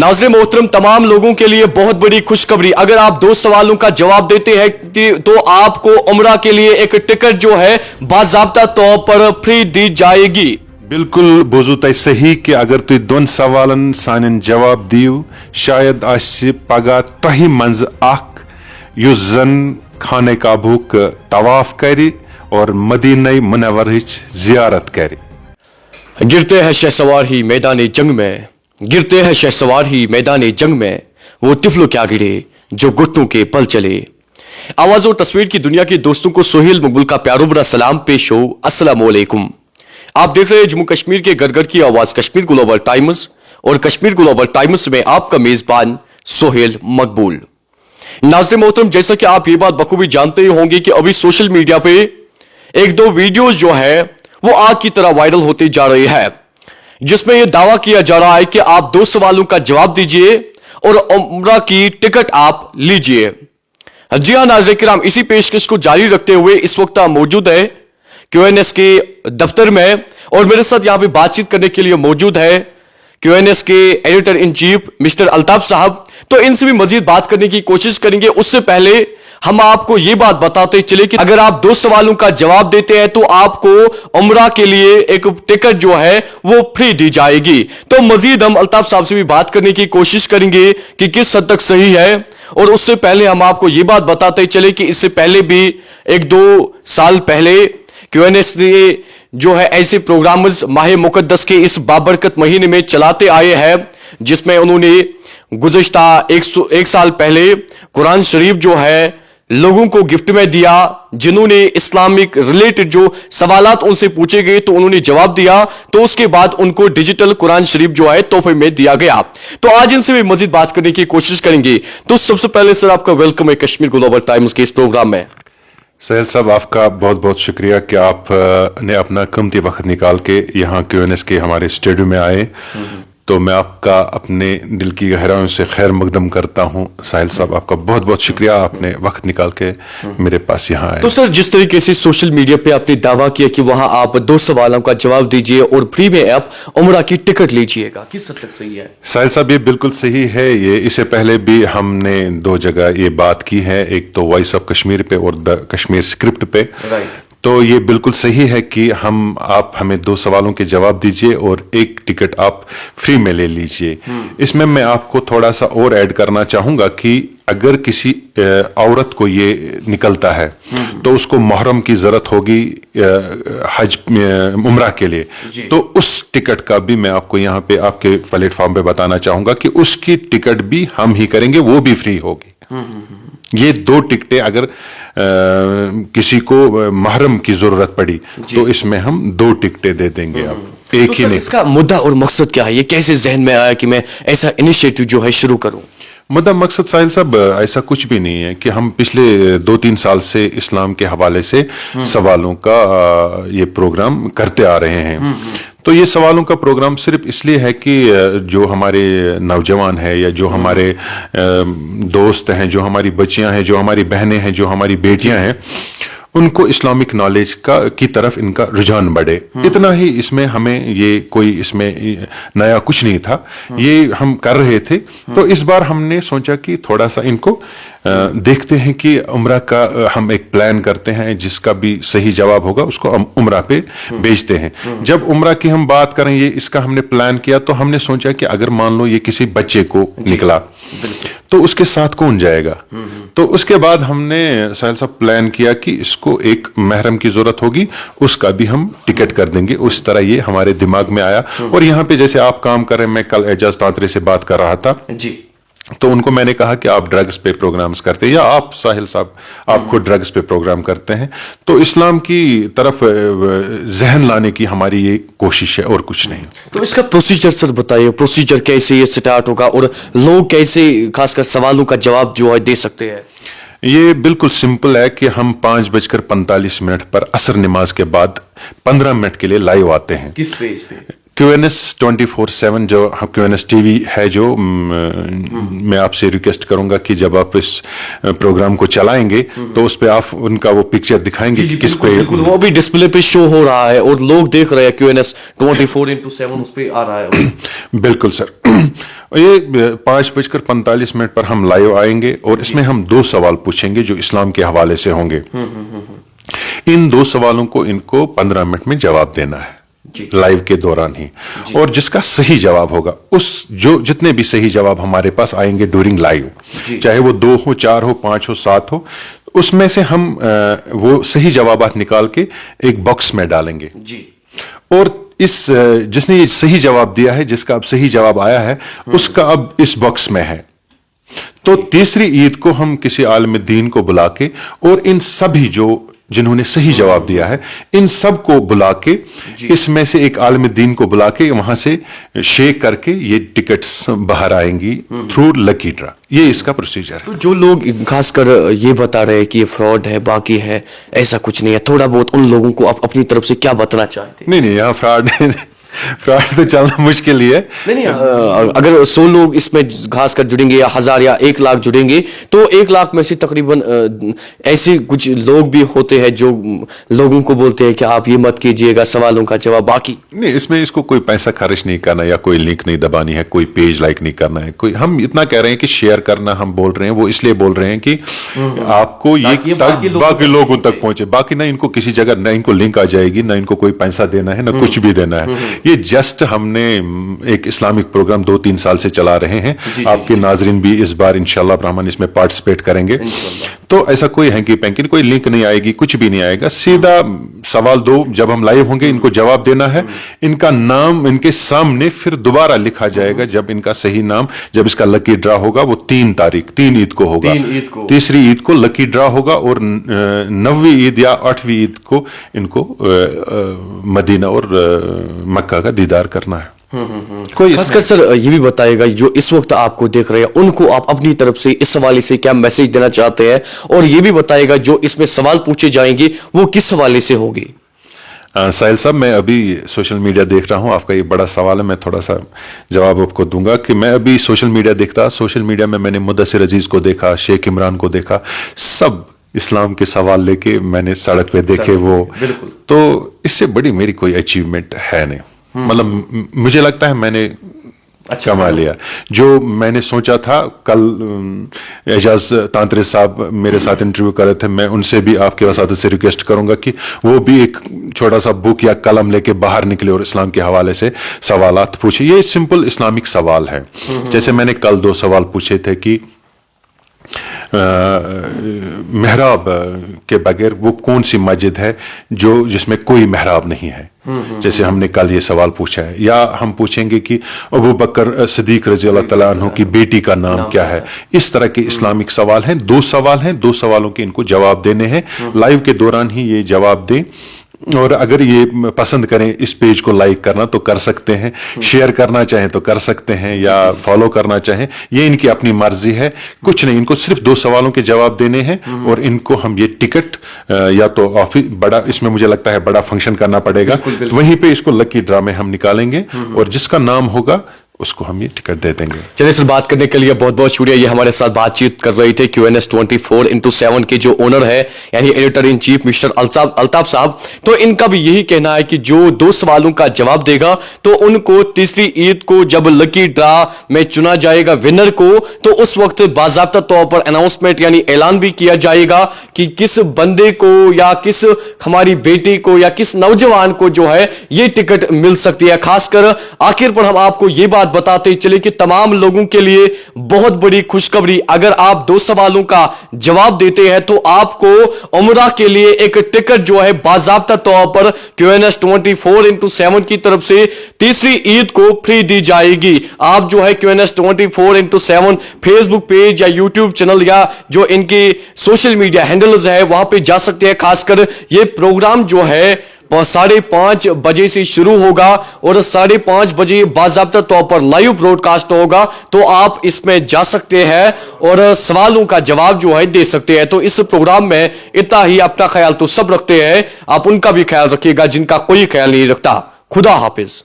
नाज़रीन मोहतरम, तमाम लोगों के लिए बहुत बड़ी खुशखबरी। अगर आप 2 सवालों का जवाब देते हैं तो आपको उम्रा के लिए एक टिकट जो है बाज़ाब्ता तौर पर फ्री दी जाएगी। बिल्कुल बोझू तय सही कि अगर तुम 2 सवालन सान जवाब दियो शायद आसि पगह तोहि मंज अख युस जन खाने काबूक तवाफ करे और मदीना मुनव्वरहिच जियारत करे। गिरते हैं शहसवार ही मैदान जंग में, गिरते हैं शहसवार ही मैदान जंग में, वो तिफलो क्या गिरे जो घुटनों के पल चले। आवाज और तस्वीर की दुनिया के दोस्तों को सोहेल मकबूल का प्यारो बड़ा सलाम पेश हो। अस्सलाम वालेकुम। आप देख रहे हैं जम्मू कश्मीर के गड़गड़ की आवाज कश्मीर ग्लोबल टाइम्स और कश्मीर ग्लोबल टाइम्स में आपका मेजबान सोहेल मकबूल। नाज़रीन मोहतरम, जैसा कि आप ये बात बखूबी जानते ही होंगे कि अभी सोशल मीडिया पे 1-2 वीडियोस जो है वो आग की तरह वायरल होते जा रहे हैं, जिसमें यह दावा किया जा रहा है कि आप 2 सवालों का जवाब दीजिए और उम्रा की टिकट आप लीजिए। जी हां नाज़रीन किराम, इसी पेशकश को जारी रखते हुए इस वक्त आप मौजूद है QNS के दफ्तर में और मेरे साथ यहां पे बातचीत करने के लिए मौजूद है QNS के editor in chief mister Altaf साहब। तो इनसे भी मजीद बात करने की कोशिश करेंगे। उससे पहले हम आपको यह बात बताते चले कि अगर आप 2 सवालों का जवाब देते हैं तो आपको उम्रा के लिए एक टिकट जो है वो फ्री दी जाएगी। तो मजीद हम अल्ताफ साहब से भी बात करने की कोशिश करेंगे कि किस हद तक सही है। और उससे पहले हम आपको यह बात बताते चले कि इससे पहले भी 1-2 साल पहले QNS ने जो है ऐसे प्रोग्राम्स माह मुकद्दस के इस बाबरकत महीने में चलाते आए हैं, जिसमें उन्होंने गुज़श्ता 1 साल पहले कुरान शरीफ जो है लोगों को गिफ्ट में दिया। जिन्होंने इस्लामिक रिलेटेड जो सवालात उनसे पूछे गए तो उन्होंने जवाब दिया, तो उसके बाद उनको डिजिटल कुरान शरीफ जो है तोहफे में दिया गया। तो आज इनसे भी मजीद बात करने की कोशिश करेंगे। तो सबसे पहले सर आपका वेलकम है कश्मीर ग्लोबल टाइम्स के इस प्रोग्राम में। सहेल साहब, आपका बहुत बहुत शुक्रिया कि आप ने अपना कीमती वक्त निकाल के यहाँ QNS के हमारे स्टूडियो में आए। तो मैं आपका अपने दिल की गहराइयों से खैर मकदम करता हूँ। साहिल साहब, आपका बहुत बहुत शुक्रिया, आपने वक्त निकाल के मेरे पास यहाँ आए। तो सर, जिस तरीके से सोशल मीडिया पे आपने दावा किया कि वहां आप 2 सवालों का जवाब दीजिए और फ्री में आप उम्रा की टिकट लीजिएगा, किस हद तक सही है? साहिल साहब, ये बिल्कुल सही है। ये इससे पहले भी हमने 2 जगह ये बात की है, एक तो वॉइस ऑफ कश्मीर पे और द कश्मीर स्क्रिप्ट पे। तो ये बिल्कुल सही है कि आप हमें 2 सवालों के जवाब दीजिए और एक टिकट आप फ्री में ले लीजिए। इसमें मैं आपको थोड़ा सा और ऐड करना चाहूंगा कि अगर किसी औरत को ये निकलता है तो उसको मुहर्रम की जरूरत होगी हज उम्रा के लिए, तो उस टिकट का भी मैं आपको यहाँ पे आपके प्लेटफॉर्म पे बताना चाहूंगा कि उसकी टिकट भी हम ही करेंगे, वो भी फ्री होगी। ये 2 टिकटें अगर किसी को महरम की जरूरत पड़ी तो इसमें हम 2 टिकटें दे देंगे। आप एक ही नहीं। इसका मुद्दा और मकसद क्या है? ये कैसे जहन में आया कि मैं ऐसा इनिशिएटिव जो है शुरू करूं? मुद्दा मकसद साहिल साहब ऐसा कुछ भी नहीं है कि हम पिछले 2-3 साल से इस्लाम के हवाले से सवालों का ये प्रोग्राम करते आ रहे हैं। तो ये सवालों का प्रोग्राम सिर्फ इसलिए है कि जो हमारे नौजवान हैं या जो हमारे दोस्त हैं, जो हमारी बच्चियां हैं, जो हमारी बहनें हैं, जो हमारी बेटियां हैं, उनको इस्लामिक नॉलेज की तरफ इनका रुझान बढ़े। इतना ही इसमें हमें ये कोई इसमें नया कुछ नहीं था, ये हम कर रहे थे। तो इस बार हमने सोचा कि थोड़ा सा इनको देखते हैं कि उम्रा का हम एक प्लान करते हैं, जिसका भी सही जवाब होगा उसको हम उम्रा पे भेजते हैं। जब उम्रा की हम बात करें, ये इसका हमने प्लान किया तो हमने सोचा कि अगर मान लो ये किसी बच्चे को निकला तो उसके साथ कौन जाएगा। तो उसके बाद हमने साहिल साहब प्लान किया कि इसको एक महरम की जरूरत होगी, उसका भी हम टिकट कर देंगे। उस तरह ये हमारे दिमाग में आया। और यहाँ पे जैसे आप काम कर रहे हैं, मैं कल एजाज तांत्रे से बात कर रहा था जी, तो उनको मैंने कहा कि आप ड्रग्स पे प्रोग्राम्स करते हैं, या आप साहिल साहब आप खुद ड्रग्स पे प्रोग्राम करते हैं। तो इस्लाम की तरफ जहन लाने की हमारी ये कोशिश है और कुछ नहीं। तो इसका प्रोसीजर सर बताइए, प्रोसीजर कैसे ये स्टार्ट होगा और लोग कैसे खासकर सवालों का जवाब जो है दे सकते हैं? ये बिल्कुल सिंपल है कि हम 5:45 पर असर नमाज के बाद 15 मिनट के लिए लाइव आते हैं। किस पेज पे? QNS 24/7 जो QNS TV है, जो मैं आपसे रिक्वेस्ट करूंगा कि जब आप इस प्रोग्राम को चलाएंगे तो उस पे आप उनका वो पिक्चर दिखाएंगे कि किस पे वो भी डिस्प्ले पे शो हो रहा है और लोग देख रहे हैं। QNS 24/7 उस पे आ रहा है। बिल्कुल सर। ये 5:45 पर हम लाइव आएंगे और इसमें हम 2 सवाल पूछेंगे जो इस्लाम के हवाले से होंगे। इन 2 सवालों को इनको 15 मिनट में जवाब देना है लाइव के दौरान ही, और जिसका सही जवाब होगा जितने भी सही जवाब हमारे पास आएंगे ड्यूरिंग लाइव, चाहे वो 2 हो, 4 हो, 5 हो, 7 हो, उसमें से हम वो सही जवाबात निकाल के एक बॉक्स में डालेंगे और जिसने ये सही जवाब दिया है, जिसका अब सही जवाब आया है, उसका अब इस बॉक्स में है। तो तीसरी ईद को हम किसी आलिम दीन को बुला के और इन सभी जिन्होंने सही जवाब दिया है, इन सब को बुला के, इसमें से एक आलिम दीन को बुला के वहां से शेक करके ये टिकट्स बाहर आएंगी थ्रू लकी ड्रा। ये इसका प्रोसीजर है। तो जो लोग खासकर ये बता रहे हैं कि ये फ्रॉड है, बाकी है, ऐसा कुछ नहीं है, थोड़ा बहुत उन लोगों को आप अपनी तरफ से क्या बताना चाहते हैं? नहीं, यहाँ फ्रॉड तो चलना मुश्किल ही है। नहीं, अगर 100 लोग इसमें खासकर जुड़ेंगे या 1000 या 1 लाख जुड़ेंगे, तो 1 लाख में से तकरीबन ऐसे कुछ लोग भी होते हैं जो लोगों को बोलते हैं कि आप ये मत कीजिएगा, सवालों का जवाब बाकी नहीं। इसमें इसको कोई पैसा खर्च नहीं करना या कोई लिंक नहीं दबानी है, कोई पेज लाइक नहीं करना है, कोई हम इतना कह रहे हैं कि शेयर करना हम बोल रहे हैं, वो इसलिए बोल रहे हैं कि आपको ये बाकी लोगों तक पहुंचे। बाकी ना इनको किसी जगह ना इनको लिंक आ जाएगी, ना इनको कोई पैसा देना है, ना कुछ भी देना है। ये जस्ट हमने एक इस्लामिक प्रोग्राम 2-3 साल से चला रहे हैं। आपके नाजरीन भी इस बार इंशाल्लाह रहमान इसमें पार्टिसिपेट करेंगे। तो ऐसा कोई हैंकी पैंकी, कोई लिंक नहीं आएगी, कुछ भी नहीं आएगा। सीधा सवाल 2 जब हम लाइव होंगे इनको जवाब देना है, इनका नाम इनके सामने फिर दोबारा लिखा जाएगा। जब इनका सही नाम, जब इसका लकी ड्रा होगा वो 3 ईद को होगा, तीसरी ईद को लकी ड्रा होगा और 9वीं ईद या 8वीं ईद को इनको मदीना और मक्का का दीदार करना है। कोई खासकर सर ये भी बताएगा जो इस वक्त आपको देख रहे हैं उनको आप अपनी तरफ से इस हवाले से क्या मैसेज देना चाहते हैं, और ये भी बताएगा जो इसमें सवाल पूछे जाएंगे वो किस हवाले से होगी? साहिल साहब, मैं अभी सोशल मीडिया देख रहा हूं, आपका ये बड़ा सवाल है, मैं थोड़ा सा जवाब आपको दूंगा कि मैं अभी सोशल मीडिया देखता, सोशल मीडिया में मैंने मुद्दसिर अजीज को देखा, शेख इमरान को देखा, सब इस्लाम के सवाल लेके मैंने सड़क पे देखे वो। तो इससे बड़ी मेरी कोई अचीवमेंट है नहीं। मतलब मुझे लगता है मैंने कमा लिया जो मैंने सोचा था। कल एजाज तांत्रे साहब मेरे साथ इंटरव्यू कर रहे थे, मैं उनसे भी आपके वसादत से रिक्वेस्ट करूंगा कि वो भी एक छोटा सा बुक या कलम लेके बाहर निकले और इस्लाम के हवाले से सवालात पूछे। ये सिंपल इस्लामिक सवाल है। जैसे मैंने कल 2 सवाल पूछे थे कि मेहराब के बगैर वो कौन सी मस्जिद है जिसमें कोई मेहराब नहीं है, जैसे हमने कल ये सवाल पूछा है। या हम पूछेंगे कि अबू बकर सिद्दीक रज़ी अल्लाह तआला अन्हु की बेटी का नाम क्या है। इस तरह के इस्लामिक सवाल हैं। 2 सवाल हैं, 2 सवालों के इनको जवाब देने हैं। लाइव के दौरान ही ये जवाब दें, और अगर ये पसंद करें इस पेज को लाइक करना तो कर सकते हैं, शेयर करना चाहें तो कर सकते हैं, या फॉलो करना चाहें, ये इनकी अपनी मर्जी है। कुछ नहीं, इनको सिर्फ 2 सवालों के जवाब देने हैं और इनको हम ये टिकट या तो ऑफिस बड़ा, इसमें मुझे लगता है बड़ा फंक्शन करना पड़ेगा, वहीं पे इसको लकी ड्रा में हम निकालेंगे और जिसका नाम होगा उसको हम ये टिकट दे देंगे। चलिए सर, बात करने के लिए बहुत बहुत शुक्रिया। ये हमारे साथ बातचीत कर रहे थे QNS 24/7 के जो ओनर है यानी editor in chief mister Altaf साहब। तो इनका भी यही कहना है कि जो 2 सवालों का जवाब देगा तो उनको तीसरी ईद को जब लकी ड्रा में चुना जाएगा विनर को, तो उस वक्त बाज़ाब्ता तौर पर अनाउंसमेंट यानी ऐलान भी किया जाएगा कि किस बंदे को या किस हमारी बेटी को या किस नौजवान को जो है ये टिकट मिल सकती है। खासकर आखिर पर हम आपको ये बात बताते चले कि तमाम लोगों के लिए बहुत बड़ी खुशखबरी, अगर आप 2 सवालों का जवाब देते हैं तो आपको उम्रा के लिए एक टिकट जो है बाज़ाब्ता तौर पर QNS 24/7 की तरफ से तीसरी ईद को फ्री दी जाएगी। आप जो है QNS 24/7 फेसबुक पेज या यूट्यूब चैनल या जो इनके सोशल मीडिया हैंडल्स है वहां पे जा सकते हैं। खासकर ये प्रोग्राम जो है 5:30 बजे से शुरू होगा और 5:30 बजे बाज़ाब्ता तौर पर लाइव ब्रॉडकास्ट होगा। तो आप इसमें जा सकते हैं और सवालों का जवाब जो है दे सकते हैं। तो इस प्रोग्राम में इतना ही। अपना ख्याल तो सब रखते हैं, आप उनका भी ख्याल रखिएगा जिनका कोई ख्याल नहीं रखता। खुदा हाफिज।